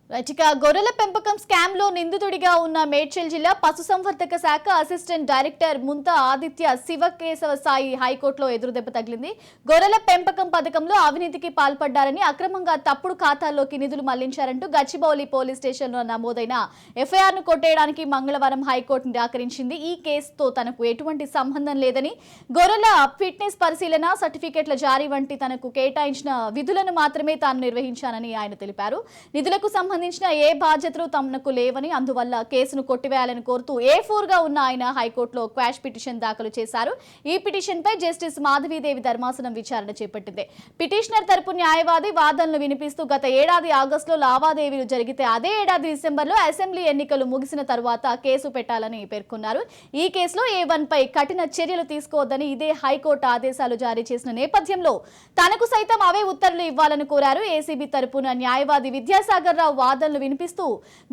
ఇక గొర్రెల పెంపకం స్కామ్ లో నిందితుడిగా ఉన్న మేడ్చల్ జిల్లా పశుసంవర్ధక శాఖ అసిస్టెంట్ డైరెక్టర్ ముంతా ఆదిత్య శివకేశవ సాయి హైకోర్టులో ఎదురుదెబ్బ తగిలింది. గొర్రెల పెంపకం పథకంలో అవినీతికి పాల్పడ్డారని, అక్రమంగా తప్పుడు ఖాతాల్లోకి నిధులు మళ్లించారంటూ గచ్చిబౌలి పోలీస్ స్టేషన్లో నమోదైన ఎఫ్ఐఆర్ ను కొట్టేయడానికి మంగళవారం హైకోర్టు నిరాకరించింది. ఈ కేసుతో తనకు ఎటువంటి సంబంధం లేదని, గొర్రెల ఫిట్నెస్ పరిశీలన, సర్టిఫికెట్ల జారీ వంటి తనకు కేటాయించిన విధులను మాత్రమే తాను నిర్వహించానని ఆయన తెలిపారు. నిధులకు సంబంధించిన ఏ బాధ్యతలు తమకు లేవని, అందువల్ల కేసును కొట్టివేయాలని కోరుతూ A4 గా ఉన్న ఆయన హైకోర్టులో క్వాష్ పిటిషన్ దాఖలు చేశారు. ఈ పిటిషన్ పై జస్టిస్ మాధవీదేవి ధర్మాసనం విచారణ చేపట్టింది. పిటిషనర్ తరపు న్యాయవాది వాదనలు వినిపిస్తూ గత ఏడాది ఆగస్టులో లావాదేవీలు జరిగితే అదే ఏడాది డిసెంబర్లో అసెంబ్లీ ఎన్నికలు ముగిసిన తరువాత కేసు పెట్టాలని పేర్కొన్నారు. ఈ కేసులో A1 పై కఠిన చర్యలు తీసుకోవద్దని ఇదే హైకోర్టు ఆదేశాలు జారీ చేసిన నేపథ్యంలో తనకు సైతం అవే ఉత్తర్వులు ఇవ్వాలని కోరారు. ఏసీబీ తరపున న్యాయవాది విద్యాసాగర్ రావు వాదనలు వినిపిస్తూ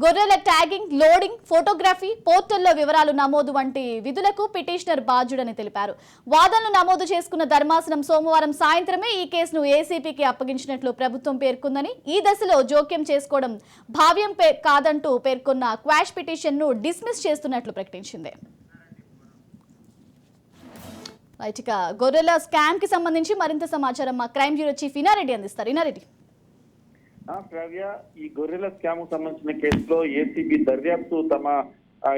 గొర్రెల ట్యాగింగ్, లోడింగ్, ఫోటోగ్రఫీ, పోర్టల్లో వివరాలు నమోదు వంటి విధులకు పిటిషనర్ బాధ్యుడని తెలిపారు. వాదనలు నమోదు చేసుకున్న ధర్మాసనం సోమవారం సాయంత్రమే ఈ కేసును ఏసీపీకి అప్పగించినట్లు ప్రభుత్వం పేర్కొందని, ఈ దశలో జోక్యం చేసుకోవడం భావ్యం కాదంటూ పేర్కొన్న క్వాష్ పిటిషన్ ను డిస్మిస్ చేస్తున్నట్లు ప్రకటించింది. ఇక గొర్రెల స్కామ్ కి సంబంధించి మరింత సమాచారం మా క్రైమ్ బ్యూరో చీఫ్ ఇనారెడ్డి అందిస్తారు. ఇనారెడ్డి, శ్రావ్య, ఈ గొర్రెల స్కామ్ సంబంధించిన కేసులో ఏసీబీ దర్యాప్తు తమ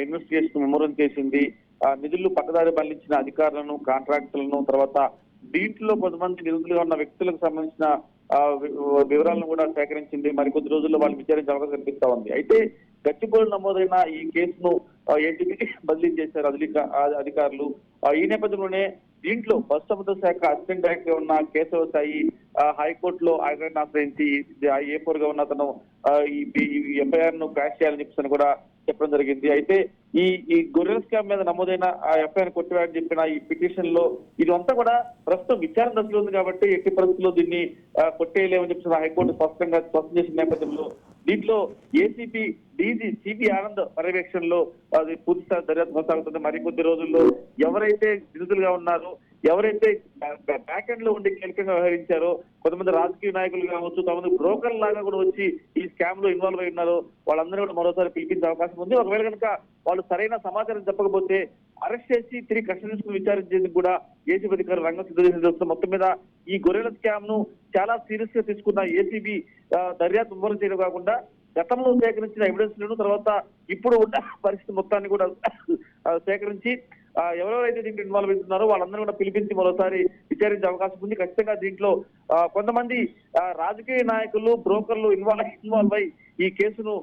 ఇన్వెస్టిగేషన్ ముమ్మరం చేసింది. నిధులు పక్కదారి మళ్లించిన అధికారులను, కాంట్రాక్టర్లను, తర్వాత దీంట్లో కొంతమంది నిధులుగా ఉన్న వ్యక్తులకు సంబంధించిన వివరాలను కూడా సేకరించింది. మరికొద్ది రోజుల్లో వాళ్ళు విచారించే అవకాశం కనిపిస్తా ఉంది. అయితే గచ్చిబౌలి నమోదైన ఈ కేసును ఏసీబీకి బదిలీ చేశారు అధికారులు. ఈ నేపథ్యంలోనే దీంట్లో పశుసంవర్ధక శాఖ అసిస్టెంట్ డైరెక్టర్ ఉన్న కేశవ సాయి హైకోర్టులో ఆయన ఆశ్రయించి A4 గా ఉన్న తను ఈ ఎఫ్ఐఆర్ ను క్రాష్ చేయాలని చెప్పి కూడా చెప్పడం జరిగింది. అయితే ఈ గొర్రెల స్కామ్ మీద నమోదైన ఎఫ్ఐఆర్ కొట్టివేయాలని చెప్పిన ఈ పిటిషన్ లో ఇదంతా కూడా ప్రస్తుతం విచారణ దశలో ఉంది కాబట్టి ఎట్టి పరిస్థితుల్లో దీన్ని కొట్టేయలేమని చెప్పి హైకోర్టు స్పష్టం చేసిన నేపథ్యంలో దీంట్లో ఏసీపీ డీజీ సిబి ఆనంద్ పర్యవేక్షణలో అది పూర్తిస్థాయి దర్యాప్తు కొనసాగుతుంది. మరికొద్ది రోజుల్లో ఎవరైతే నిందితులుగా ఉన్నారో, ఎవరైతే బ్యాక్ ఎండ్ లో ఉండి కీలకంగా వ్యవహరించారో, కొంతమంది రాజకీయ నాయకులు కావచ్చు, కొంతమంది బ్రోకర్ లాగా కూడా వచ్చి ఈ స్కామ్ లో ఇన్వాల్వ్ అయి ఉన్నారో వాళ్ళందరూ కూడా మరోసారి పిలిపించే అవకాశం ఉంది. ఒకవేళ కనుక వాళ్ళు సరైన సమాచారం చెప్పకపోతే అరెస్ట్ చేసి తిరిగి కస్టడీ తీసుకుని విచారించేందుకు కూడా ఏసీబీ అధికారులు రంగం సిద్ధం చేసిన మొత్తం మీద ఈ గొర్రెల స్కామ్ ను చాలా సీరియస్ గా తీసుకున్న ఏసీబీ దర్యాప్తు ముమ్మరం చేయడం కాకుండా గతంలో సేకరించిన ఎవిడెన్స్ లను, తర్వాత ఇప్పుడు ఉన్న పరిస్థితి మొత్తాన్ని కూడా సేకరించి ఎవరెవరైతే దీంట్లో ఇన్వాల్వ్ అవుతున్నారో వాళ్ళందరూ కూడా పిలిపించి మరోసారి విచారించే అవకాశం ఉంది. ఖచ్చితంగా దీంట్లో కొంతమంది రాజకీయ నాయకులు, బ్రోకర్లు ఇన్వాల్వ్ అయి ఈ కేసును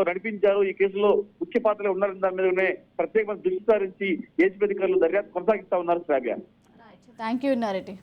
నడిపించారు, ఈ కేసులో ముఖ్య పాత్రలో ఉన్నారని దాని మీదనే ప్రత్యేకమైన దృష్టి సారించి ఏసీబీ అధికారులు దర్యాప్తు కొనసాగిస్తా ఉన్నారు. శ్రావ్య, థ్యాంక్ యూ ఇన్నారెడ్డి.